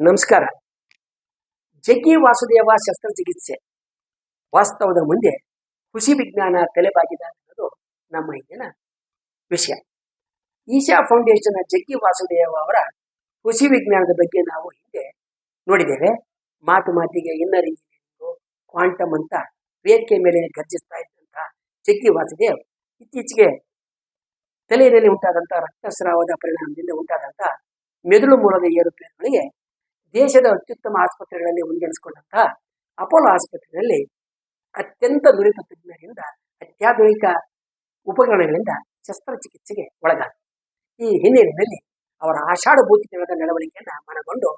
ನಮಸ್ಕಾರ. ಜಗ್ಗಿ ವಾಸುದೇವ ಶಸ್ತ್ರಚಿಕಿತ್ಸೆ ವಾಸ್ತವದ ಮುಂದೆ ಕೃಷಿ ವಿಜ್ಞಾನ ತಲೆಬಾಗಿದೆ ಅನ್ನೋದು ನಮ್ಮ ಇಂದಿನ ವಿಷಯ. ಈಶಾ ಫೌಂಡೇಶನ್ ಜಗ್ಗಿ ವಾಸುದೇವ ಅವರ ಕೃಷಿ ವಿಜ್ಞಾನದ ಬಗ್ಗೆ ನಾವು ಹಿಂದೆ ನೋಡಿದ್ದೇವೆ. ಮಾತಿಗೆ ಇನ್ನರ್ ಇಂಜಿನಿಯರಿಂಗು, ಕ್ವಾಂಟಮ್ ಅಂತ ವೇದಿಕೆ ಮೇಲೆ ಗರ್ಜಿಸ್ತಾ ಇದ್ದಂತಹ ಜಗ್ಗಿ ವಾಸುದೇವ್ ಇತ್ತೀಚೆಗೆ ತಲೆಯಲ್ಲಿ ಉಂಟಾದಂಥ ರಕ್ತಸ್ರಾವದ ಪರಿಣಾಮದಿಂದ ಉಂಟಾದಂಥ ಮೆದುಳು ಮೂಲದ ಏರುಪೇರುಗಳಿಗೆ ದೇಶದ ಅತ್ಯುತ್ತಮ ಆಸ್ಪತ್ರೆಗಳಲ್ಲಿ ಒಂದೆನಿಸಿಕೊಂಡಂತಹ ಅಪೋಲೋ ಆಸ್ಪತ್ರೆಯಲ್ಲಿ ಅತ್ಯಂತ ನುರಿತ ತಜ್ಞರಿಂದ ಅತ್ಯಾಧುನಿಕ ಉಪಕರಣಗಳಿಂದ ಶಸ್ತ್ರಚಿಕಿತ್ಸೆಗೆ ಒಳಗಾದ. ಈ ಹಿನ್ನೆಲೆಯಲ್ಲಿ ಅವರ ಆಷಾಢಭೂತಿತವಾದ ನಡವಳಿಕೆಯನ್ನು ಮನಗೊಂಡು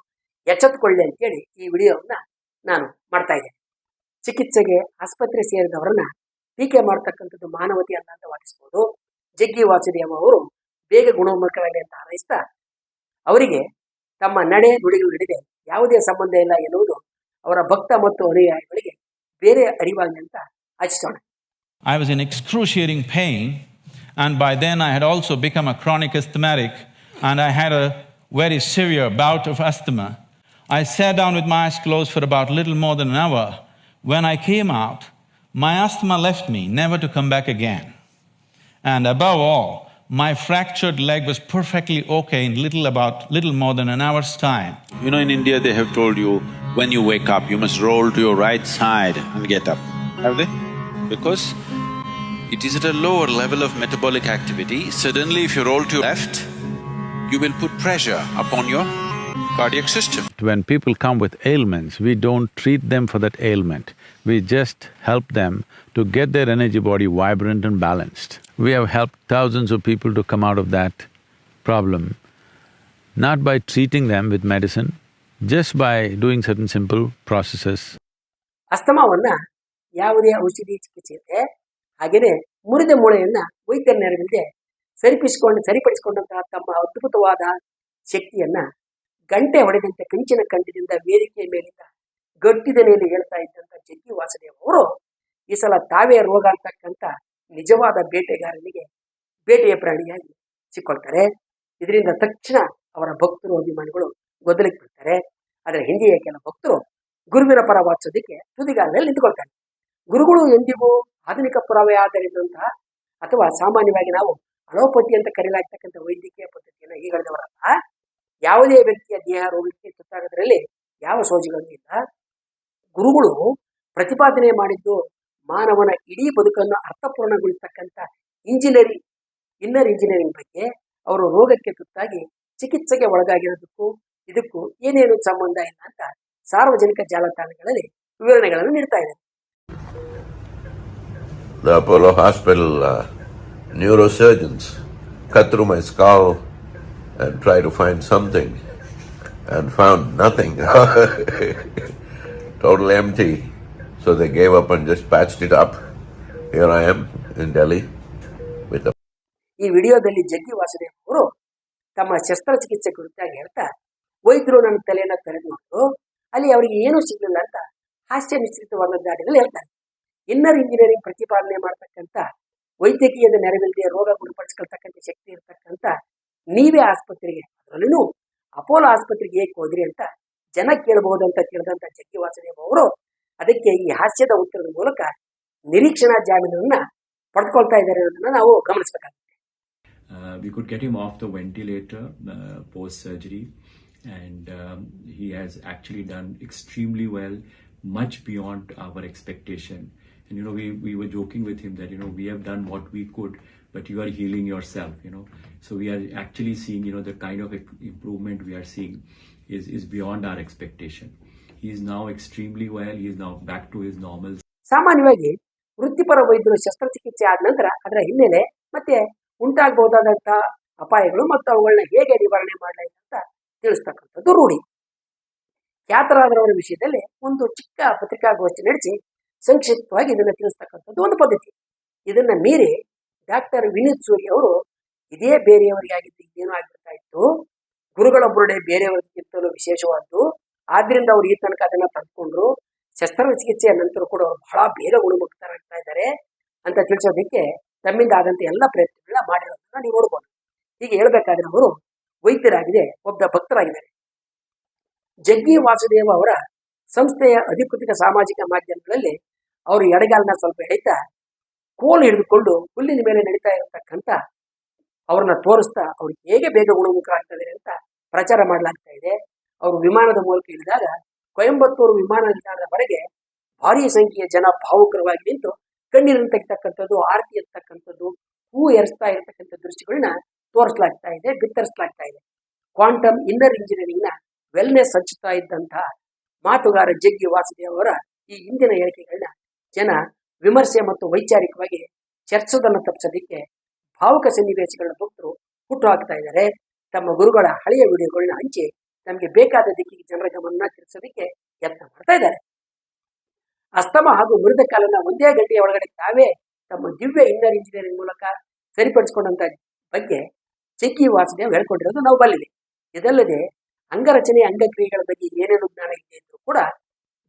ಎಚ್ಚೆತ್ತುಕೊಳ್ಳಿ ಅಂತೇಳಿ ಈ ವಿಡಿಯೋವನ್ನ ನಾನು ಮಾಡ್ತಾ ಇದ್ದೇನೆ. ಚಿಕಿತ್ಸೆಗೆ ಆಸ್ಪತ್ರೆ ಸೇರಿದವರನ್ನ ಟೀಕೆ ಮಾಡ್ತಕ್ಕಂಥದ್ದು ಮಾನವತೆ ಅಲ್ಲ ಅಂತ ವಾದಿಸಬಹುದು. ಜಗ್ಗಿ ವಾಸುದೇವ ಅವರು ಬೇಗ ಗುಣಮುಖರಾಗಲಿ ಅಂತ ಹಾರೈಸ್ತಾ ಅವರಿಗೆ ತಮ್ಮ ನಡೆ ನುಡಿಗಳ ನಡುವೆ ಯಾವುದೇ ಸಂಬಂಧ ಇಲ್ಲ ಎನ್ನುವುದು ಅವರ ಭಕ್ತ ಮತ್ತು ಅನುಯಾಯಿಗಳಿಗೆ ಬೇರೆ ಅರಿವಾಗಲಿ ಅಂತ ಆಶಿಸೋಣ. I was in excruciating pain, and by then I had also become a chronic asthmatic, and I had a very severe bout of asthma. I sat down with my eyes closed for about little more than an hour. When I came out, my asthma left me, never to come back again. And above all, my fractured leg was perfectly okay in little more than an hour's time. You know, in India they have told you, when you wake up, you must roll to your right side and get up. Have they? Because it is at a lower level of metabolic activity. Suddenly if you roll to your left, you will put pressure upon your cardiac system. When people come with ailments, we don't treat them for that ailment. We just help them to get their energy body vibrant and balanced. We have helped thousands of people to come out of that problem, not by treating them with medicine, just by doing certain simple processes. ಅಸ್ತಮಾವನ್ನ ಯಾವುದೇ ಔಷಧಿ ಚಿಕಿತ್ಸೆ ಇರುತ್ತೆ, ಹಾಗೆಯೇ ಮುರಿದ ಮೂಳೆಯನ್ನ ವೈದ್ಯರ ನೆರವಿಲ್ಲದೆ ಸರಿಪಡಿಸಿಕೊಂಡಂತಹ ತಮ್ಮ ಅದ್ಭುತವಾದ ಶಕ್ತಿಯನ್ನ ಗಂಟೆ ಹೊಡೆದಂತೆ ಕಂಚಿನ ಕಂಠದಿಂದ ವೇದಿಕೆಯ ಮೇಲಿಂದ ಗಟ್ಟಿದನೆಯಲ್ಲಿ ಹೇಳ್ತಾ ಇದ್ದಂಥ ಜಗ್ಗಿ ವಾಸುದೇವ್ ಅವರು ಈ ಸಲ ತಾವೇ ರೋಗ ಅಂತಕ್ಕಂಥ ನಿಜವಾದ ಬೇಟೆಗಾರನಿಗೆ ಬೇಟೆಯ ಪ್ರಾಣಿಯಾಗಿ ಸಿಕ್ಕೊಳ್ತಾರೆ. ಇದರಿಂದ ತಕ್ಷಣ ಅವರ ಭಕ್ತರು ಅಭಿಮಾನಿಗಳು ಗೊಂದಲಕ್ಕೆ ಬಿಡ್ತಾರೆ. ಆದರೆ ಹಿಂದಿಯ ಕೆಲ ಭಕ್ತರು ಗುರುವಿನ ಪರ ವಾದಿಸೋದಕ್ಕೆ ತುದಿಗಾಲದಲ್ಲಿ ನಿಂತುಕೊಳ್ತಾರೆ. ಗುರುಗಳು ಎಂದಿಗೂ ಆಧುನಿಕ ಪುರಾವೆ ಆಧರಿಸಿದಂತಹ ಅಥವಾ ಸಾಮಾನ್ಯವಾಗಿ ನಾವು ಅಲೋಪತಿ ಅಂತ ಕರೆಯಲಾಗ್ತಕ್ಕಂಥ ವೈದ್ಯಕೀಯ ಪದ್ಧತಿಯನ್ನು ಈಗಳೆದವರಲ್ಲ. ಯಾವುದೇ ವ್ಯಕ್ತಿಯ ದೇಹ ರೋಗಕ್ಕೆ ತುತ್ತಾಗೋದ್ರಲ್ಲಿ ಯಾವ ಸೋಜಿಗಳು ಇಲ್ಲ. ಗುರುಗಳು ಪ್ರತಿಪಾದನೆ ಮಾಡಿದ್ದು ಮಾನವನ ಇಡೀ ಬದುಕನ್ನು ಅರ್ಥಪೂರ್ಣಗೊಳಿಸ್ತಕ್ಕಂಥ ಇನ್ನರ್ ಇಂಜಿನಿಯರಿಂಗ್ ಬಗ್ಗೆ. ಅವರು ರೋಗಕ್ಕೆ ತುತ್ತಾಗಿ ಚಿಕಿತ್ಸೆಗೆ ಒಳಗಾಗಿರೋದಕ್ಕೂ ಇದಕ್ಕೂ ಏನೇನು ಸಂಬಂಧ ಇಲ್ಲ ಅಂತ ಸಾರ್ವಜನಿಕ ಜಾಲತಾಣಗಳಲ್ಲಿ ವಿವರಣೆಗಳನ್ನು ನೀಡ್ತಾ ಇದ್ದಾರೆ. The Apollo Hospital neurosurgeons cut through my skull and tried to find something and found nothing. Total empty. So they gave up and just patched it up. Here I am in Delhi with the... ಈ ವಿಡಿಯೋದಲ್ಲಿ ಜಗ್ಗಿ ವಾಸುದೇವ್ ಅವರು ತಮ್ಮ ಶಸ್ತ್ರಚಿಕಿತ್ಸೆ ಕುರಿತಾಗಿ ಹೇಳ್ತಾ, ವೈದ್ಯರು ನನ್ನ ತಲೆಯನ್ನು ತೆರೆದುಕೊಂಡು ಅಲ್ಲಿ ಅವರಿಗೆ ಏನೂ ಸಿಗಲಿಲ್ಲ ಅಂತ ಹಾಸ್ಯ ಮಿಶ್ರಿತವಾದ ದಾಟಿನಲ್ಲಿ ಹೇಳ್ತಾರೆ. ಇನ್ನರ್ ಇಂಜಿನಿಯರಿಂಗ್ ಪ್ರತಿಪಾದನೆ ಮಾಡ್ತಕ್ಕಂಥ ವೈದ್ಯಕೀಯದ ನೆರವಿಲ್ಲದೆ ರೋಗ ಗುಣಪಡಿಸ್ಕೊಳ್ತಕ್ಕಂಥ ಶಕ್ತಿ ಇರ್ತಕ್ಕಂಥ ನೀವೇ ಆಸ್ಪತ್ರೆಗೆ, ಅದರಲ್ಲೂ ಅಪೋಲೋ ಆಸ್ಪತ್ರೆಗೆ ಏಕೆ ಹೋದ್ರಿ ಅಂತ ಜನ ಕೇಳಬಹುದು ಅಂತ ಕೇಳಿದಂಥ ಜಗ್ಗಿ ವಾಸುದೇವ್ ಅವರು ಅದಕ್ಕೆ ಈ ಹಾಸ್ಯದ ಉತ್ತರದ ಮೂಲಕ ನಿರೀಕ್ಷಣಾ ಜಾಮೀನನ್ನ ಪಡೆದುಕೊಳ್ತಾ ಇದ್ದಾರೆ ಅನ್ನೋದನ್ನ ನಾವು ಗಮನಿಸಬೇಕಾಗುತ್ತೆ. We could get him off the ventilator post surgery, and he has actually done extremely well, much beyond our expectation. And you know, we were joking with him that, you know, we have done what we could, but you are healing yourself, you know. So we are actually seeing, you know, the kind of improvement we are seeing is beyond our expectation. He is now extremely well. He is now back to his normal. ಸಾಮಾನ್ಯವಾಗಿ ವೃತ್ತಿಪರ ವೈದ್ಯರು ಶಸ್ತ್ರಚಿಕಿತ್ಸೆ ಆದ ನಂತರ ಅದರ ಹಿನ್ನೆಲೆ ಮತ್ತೆ ಉಂಟಾಗಬಹುದಾದಂತಹ ಅಪಾಯಗಳು ಮತ್ತು ಅವುಗಳನ್ನ ಹೇಗೆ ನಿವಾರಣೆ ಮಾಡಲಾಯಿತು ಅಂತ ತಿಳಿಸ್ತಕ್ಕಂಥದ್ದು ರೂಢಿ. ಖ್ಯಾತರಾದವರ ವಿಷಯದಲ್ಲಿ ಒಂದು ಚಿಕ್ಕ ಪತ್ರಿಕಾಗೋಷ್ಠಿ ನಡೆಸಿ ಸಂಕ್ಷಿಪ್ತವಾಗಿ ಇದನ್ನು ತಿಳಿಸ್ತಕ್ಕಂಥದ್ದು ಒಂದು ಪದ್ಧತಿ. ಇದನ್ನ ಮೀರಿ ಡಾಕ್ಟರ್ ವಿನೀತ್ ಸೂರಿ ಅವರು ಇದೇ ಬೇರೆಯವರಿಗೆ ಆಗಿದ್ದು ಇದೇನೋ ಆಗಿರ್ತಾ ಇತ್ತು, ಗುರುಗಳ ಬುರುಡೆ ಬೇರೆಯವರಿಗಿಂತಲೂ ವಿಶೇಷವಾದ್ದು, ಆದ್ರಿಂದ ಅವ್ರು ಈ ತನಕ ಅದನ್ನ ತಡ್ಕೊಂಡ್ರು, ಶಸ್ತ್ರಚಿಕಿತ್ಸೆಯ ನಂತರ ಕೂಡ ಅವರು ಬಹಳ ಬೇಗ ಗುಣಮುಖರಾಗ್ತಾ ಇದ್ದಾರೆ ಅಂತ ತಿಳಿಸೋದಕ್ಕೆ ತಮ್ಮಿಂದ ಆದಂತೆ ಎಲ್ಲ ಪ್ರಯತ್ನಗಳನ್ನ ಮಾಡಿರೋದನ್ನ ನೀವು ನೋಡ್ಬೋದು. ಹೀಗೆ ಹೇಳ್ಬೇಕಾದ್ರೆ ಅವರು ವೈದ್ಯರಾಗಿದೆ, ಒಬ್ಬ ಭಕ್ತರಾಗಿದ್ದಾರೆ. ಜಗ್ಗಿ ವಾಸುದೇವ ಅವರ ಸಂಸ್ಥೆಯ ಅಧಿಕೃತ ಸಾಮಾಜಿಕ ಮಾಧ್ಯಮಗಳಲ್ಲಿ ಅವರು ಎಡಗಾಲನ್ನ ಸ್ವಲ್ಪ ಎಳಿತಾ ಕೋಲು ಹಿಡಿದುಕೊಂಡು ಹುಲ್ಲಿನ ಮೇಲೆ ನಡೀತಾ ಇರತಕ್ಕಂಥ ಅವ್ರನ್ನ ತೋರಿಸ್ತಾ ಅವ್ರು ಹೇಗೆ ಬೇಗ ಗುಣಮುಖರಾಗ್ತದೆ ಅಂತ ಪ್ರಚಾರ ಮಾಡಲಾಗ್ತಾ ಇದೆ. ಅವರು ವಿಮಾನದ ಮೂಲಕ ಇಳಿದಾಗ ಕೊಯಂಬತ್ತೂರು ವಿಮಾನ ನಿಲ್ದಾಣದವರೆಗೆ ಭಾರೀ ಸಂಖ್ಯೆಯ ಜನ ಭಾವುಕರವಾಗಿ ನಿಂತು ಕಣ್ಣೀರನ್ನು ತೆಗಿತಕ್ಕಂಥದ್ದು, ಆರತಿ ಎತ್ತಕ್ಕಂಥದ್ದು, ಹೂ ಎರಸ್ತಾ ಇರತಕ್ಕಂಥ ದೃಶ್ಯಗಳನ್ನ ತೋರಿಸಲಾಗ್ತಾ ಇದೆ, ಬಿತ್ತರಿಸಲಾಗ್ತಾ ಇದೆ. ಕ್ವಾಂಟಮ್ ಇನ್ನರ್ ಇಂಜಿನಿಯರಿಂಗ್ನ ವೆಲ್ನೆಸ್ ಹಂಚುತ್ತಾ ಇದ್ದಂತಹ ಮಾತುಗಾರ ಜಗ್ಗಿ ವಾಸುದೇವ್ ಅವರ ಈ ಹಿಂದಿನ ಹೇಳಿಕೆಗಳನ್ನ ಜನ ವಿಮರ್ಶೆ ಮತ್ತು ವೈಚಾರಿಕವಾಗಿ ಚರ್ಚೋದನ್ನು ತಪ್ಪಿಸೋದಕ್ಕೆ ಭಾವುಕ ಸನ್ನಿವೇಶಗಳನ್ನ ಭಕ್ತರು ಹುಟ್ಟು ಹಾಕ್ತಾ ಇದ್ದಾರೆ. ತಮ್ಮ ಗುರುಗಳ ಹಳೆಯ ವಿಡಿಯೋಗಳನ್ನ ಹಂಚಿ ನಮಗೆ ಬೇಕಾದ ದಿಕ್ಕಿಗೆ ಜನರ ಗಮನ ತಿರ್ಸೋದಕ್ಕೆ ಯತ್ನ ಮಾಡ್ತಾ ಇದ್ದಾರೆ. ಅಸ್ತಮ ಹಾಗೂ ಮೃದ ಕಾಲನ್ನ ಒಂದೇ ಗಂಟೆಯ ಒಳಗಡೆ ತಾವೇ ತಮ್ಮ ದಿವ್ಯ ಇನ್ನರ್ ಇಂಜಿನಿಯರಿಂಗ್ ಮೂಲಕ ಸರಿಪಡಿಸಿಕೊಂಡಂತ ಬಗ್ಗೆ ಜಗ್ಗಿ ವಾಸುದೇವ್ ಹೇಳ್ಕೊಂಡಿರೋದು ನಾವು ಬಲ್ಲಿದೆ. ಇದಲ್ಲದೆ ಅಂಗರಚನೆ ಅಂಗಕ್ರಿಯೆಗಳ ಬಗ್ಗೆ ಏನೇನು ಜ್ಞಾನ ಇದೆ ಇದ್ರೂ ಕೂಡ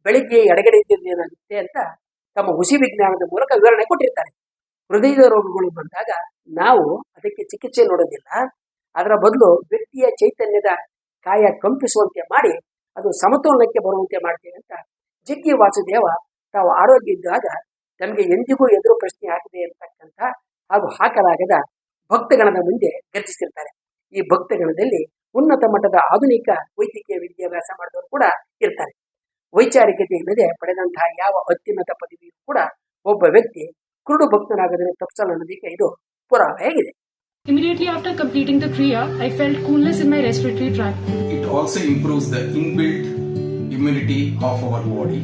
ಬೆಳಿಗ್ಗೆ ಎಡಗಡೆ ಏನಾಗುತ್ತೆ ಅಂತ ತಮ್ಮ ಹುಸಿ ವಿಜ್ಞಾನದ ಮೂಲಕ ವಿವರಣೆ ಕೊಟ್ಟಿರ್ತಾರೆ. ಹೃದಯದ ರೋಗಗಳು ಬಂದಾಗ ನಾವು ಅದಕ್ಕೆ ಚಿಕಿತ್ಸೆ ನೋಡೋದಿಲ್ಲ, ಅದರ ಬದಲು ವ್ಯಕ್ತಿಯ ಚೈತನ್ಯದ ಕಾಯ ಕಂಪಿಸುವಂತೆ ಮಾಡಿ ಅದು ಸಮತೋಲನಕ್ಕೆ ಬರುವಂತೆ ಮಾಡ್ತೇವೆ ಅಂತ ಜಗ್ಗಿ ವಾಸುದೇವ ತಾವು ಆರೋಗ್ಯ ಇದ್ದಾಗ ತಮಗೆ ಎಂದಿಗೂ ಎದುರು ಪ್ರಶ್ನೆ ಹಾಕದೆ ಇರತಕ್ಕಂಥ ಹಾಗೂ ಹಾಕಲಾಗದ ಭಕ್ತಗಣದ ಮುಂದೆ ಗರ್ಜಿಸಿರ್ತಾರೆ. ಈ ಭಕ್ತಗಣದಲ್ಲಿ ಉನ್ನತ ಮಟ್ಟದ ಆಧುನಿಕ ವೈದ್ಯಕೀಯ ವಿದ್ಯಾಭ್ಯಾಸ ಮಾಡಿದವರು ಕೂಡ ಇರ್ತಾರೆ. ವೈಚಾರಿಕತೆ ಇಲ್ಲದೆ ಪಡೆದಂತಹ ಯಾವ ಅತ್ಯುನ್ನತ ಪದವಿಯೂ ಕೂಡ ಒಬ್ಬ ವ್ಯಕ್ತಿ ಕುರುಡು ಭಕ್ತನಾಗೋದನ್ನು ತಪ್ಪಿಸಲು ಅನ್ನೋದಕ್ಕೆ ಇದು ಪುರಾವೆಯಾಗಿದೆ. Immediately after completing the Kriya, I felt coolness in my respiratory tract. It also improves the inbuilt immunity of our body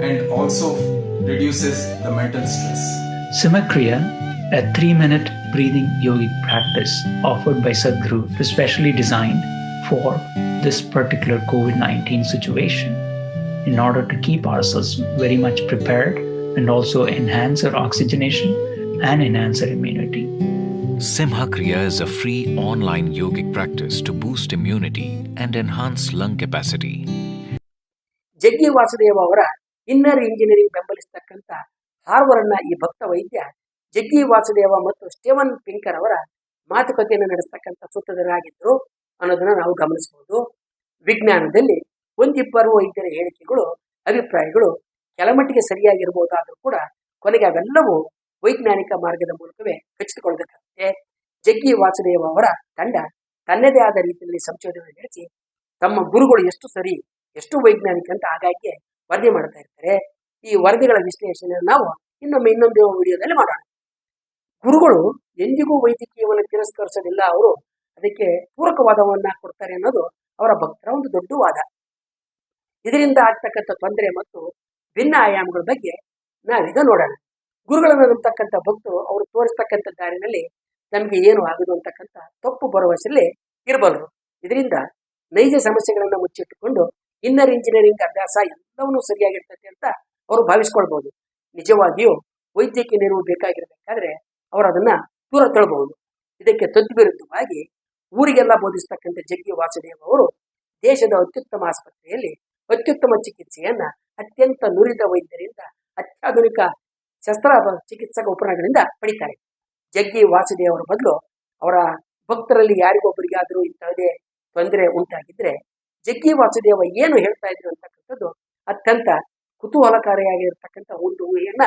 and also reduces the mental stress. Simakriya, a 3-minute breathing yogic practice offered by Sadhguru, is specially designed for this particular COVID-19 situation in order to keep ourselves very much prepared and also enhance our oxygenation and enhance our immunity. Simha Kriya is a free online yogic practice to boost immunity and enhance lung capacity. ಜಗ್ಗಿ ವಾಸುದೇವ ಅವರ inner engineering ಬೆಂಬಲಿಸತಕ್ಕಂಥ ಹಾರ್ವರ್ಡ್ನ ಈ ಭಕ್ತ ವೈದ್ಯ ಜಗ್ಗಿ ವಾಸುದೇವ ಮತ್ತು Steven ಪಿಂಕರ್ ಅವರ ಮಾತುಕತೆಯನ್ನು ನಡೆಸ್ತಕ್ಕಂಥ ಸೂತ್ರಧಾರರಾಗಿದ್ದರು ಅನ್ನೋದನ್ನ ನಾವು ಗಮನಿಸಬಹುದು. ವಿಜ್ಞಾನದಲ್ಲಿ ಒಂದಿಬ್ಬರು ವೈದ್ಯರ ಹೇಳಿಕೆಗಳು, ಅಭಿಪ್ರಾಯಗಳು ಕೆಲಮಟ್ಟಿಗೆ ಸರಿಯಾಗಿರ್ಬೋದಾದ್ರೂ ಕೂಡ ಕೊನೆಗೆ ಅವೆಲ್ಲವೂ ವೈಜ್ಞಾನಿಕ ಮಾರ್ಗದ ಮೂಲಕವೇ ಖಚಿತಗೊಳ್ಳಬೇಕಾಗುತ್ತೆ. ಜಗ್ಗಿ ವಾಸುದೇವ ಅವರ ತಂಡ ತನ್ನದೇ ಆದ ರೀತಿಯಲ್ಲಿ ಸಂಶೋಧನೆ ನಡೆಸಿ ತಮ್ಮ ಗುರುಗಳು ಎಷ್ಟು ಸರಿ, ಎಷ್ಟು ವೈಜ್ಞಾನಿಕ ಅಂತ ಆಗಾಗ್ಗೆ ವರದಿ ಮಾಡ್ತಾ ಇರ್ತಾರೆ. ಈ ವರದಿಗಳ ವಿಶ್ಲೇಷಣೆಯನ್ನು ನಾವು ಇನ್ನೊಂದು ವಿಡಿಯೋದಲ್ಲಿ ಮಾಡೋಣ. ಗುರುಗಳು ಎಂದಿಗೂ ವೈದ್ಯಕೀಯವನ್ನು ತಿರಸ್ಕರಿಸೋದಿಲ್ಲ, ಅವರು ಅದಕ್ಕೆ ಪೂರಕವಾದವನ್ನ ಕೊಡ್ತಾರೆ ಅನ್ನೋದು ಅವರ ಭಕ್ತರ ಒಂದು ದೊಡ್ಡ ವಾದ. ಇದರಿಂದ ಆಗ್ತಕ್ಕಂಥ ತೊಂದರೆ ಮತ್ತು ಭಿನ್ನ ಆಯಾಮಗಳ ಬಗ್ಗೆ ನಾವೀಗ ನೋಡೋಣ. ಗುರುಗಳನ್ನು ನಂಬತಕ್ಕಂಥ ಭಕ್ತರು ಅವರು ತೋರಿಸ್ತಕ್ಕಂಥ ದಾರಿನಲ್ಲಿ ನಮಗೆ ಏನು ಆಗುದು ಅಂತಕ್ಕಂಥ ತಪ್ಪು ಭರವಸೆಯಲ್ಲಿ ಇರಬಲ್ಲರು. ಇದರಿಂದ ನೈಜ ಸಮಸ್ಯೆಗಳನ್ನು ಮುಚ್ಚಿಟ್ಟುಕೊಂಡು ಇನ್ನರ್ ಇಂಜಿನಿಯರಿಂಗ್ ಅಭ್ಯಾಸ ಎಲ್ಲವನ್ನೂ ಸರಿಯಾಗಿರ್ತದೆ ಅಂತ ಅವರು ಭಾವಿಸ್ಕೊಳ್ಬಹುದು. ನಿಜವಾಗಿಯೂ ವೈದ್ಯಕೀಯ ನೆರವು ಬೇಕಾಗಿರಬೇಕಾದ್ರೆ ಅವರು ಅದನ್ನ ದೂರ ತಳ್ಳಬಹುದು. ಇದಕ್ಕೆ ತದ್ವಿರುದ್ಧವಾಗಿ ಊರಿಗೆಲ್ಲ ಬೋಧಿಸ್ತಕ್ಕಂಥ ಜಗ್ಗಿ ವಾಸುದೇವ ಅವರು ದೇಶದ ಅತ್ಯುತ್ತಮ ಆಸ್ಪತ್ರೆಯಲ್ಲಿ ಅತ್ಯುತ್ತಮ ಚಿಕಿತ್ಸೆಯನ್ನ ಅತ್ಯಂತ ನುರಿದ ವೈದ್ಯರಿಂದ ಅತ್ಯಾಧುನಿಕ ಶಸ್ತ್ರ ಚಿಕಿತ್ಸಕ ಉಪಕರಣಗಳಿಂದ ಪಡಿತಾರೆ. ಜಗ್ಗಿ ವಾಸುದೇವರ ಬದಲು ಅವರ ಭಕ್ತರಲ್ಲಿ ಯಾರಿಗೊಬ್ಬರಿಗಾದರೂ ಇಂತಹದೇ ತೊಂದರೆ ಉಂಟಾಗಿದ್ರೆ ಜಗ್ಗಿ ವಾಸುದೇವ ಏನು ಹೇಳ್ತಾ ಇದ್ರು ಅಂತಕ್ಕಂಥದ್ದು ಅತ್ಯಂತ ಕುತೂಹಲಕಾರಿಯಾಗಿರ್ತಕ್ಕಂಥ ಒಂದು ಊಹೆಯನ್ನ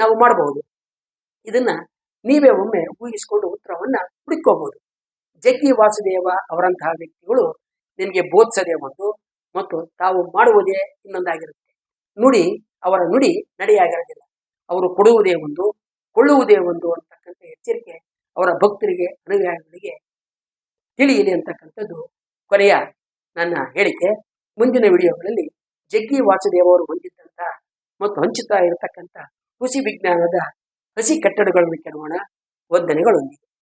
ನಾವು ಮಾಡಬಹುದು. ಇದನ್ನ ನೀವೇ ಒಮ್ಮೆ ಊಹಿಸಿಕೊಂಡು ಉತ್ತರವನ್ನ ಹುಡುಕೋಬಹುದು. ಜಗ್ಗಿ ವಾಸುದೇವ ಅವರಂತಹ ವ್ಯಕ್ತಿಗಳು ನಿಮಗೆ ಬೋಧಿಸದೇ ಒಂದು ಮತ್ತು ತಾವು ಮಾಡುವುದೇ ಇನ್ನೊಂದಾಗಿರುತ್ತೆ. ನುಡಿ ಅವರ ನುಡಿ ನಡೆಯಾಗಿರೋದಿಲ್ಲ. ಅವರು ಕೊಡುವುದೇ ಒಂದು, ಕೊಳ್ಳುವುದೇ ಒಂದು ಅಂತಕ್ಕಂಥ ಎಚ್ಚರಿಕೆ ಅವರ ಭಕ್ತರಿಗೆ, ಅನುಯಾಯಿಗಳಿಗೆ ತಿಳಿಯಲಿ ಅಂತಕ್ಕಂಥದ್ದು ಕೊನೆಯ ನನ್ನ ಹೇಳಿಕೆ. ಮುಂದಿನ ವಿಡಿಯೋಗಳಲ್ಲಿ ಜಗ್ಗಿ ವಾಸುದೇವ ಅವರು ಹೊಂದಿದ್ದಂಥ ಮತ್ತು ಹಂಚುತ್ತಾ ಇರತಕ್ಕಂಥ ಕೃಷಿ ವಿಜ್ಞಾನದ ಹಸಿ ಕಟ್ಟಡಗಳನ್ನು ಕೆಡೋಣ. ವಂದನೆಗಳೊಂದಿಗೆ.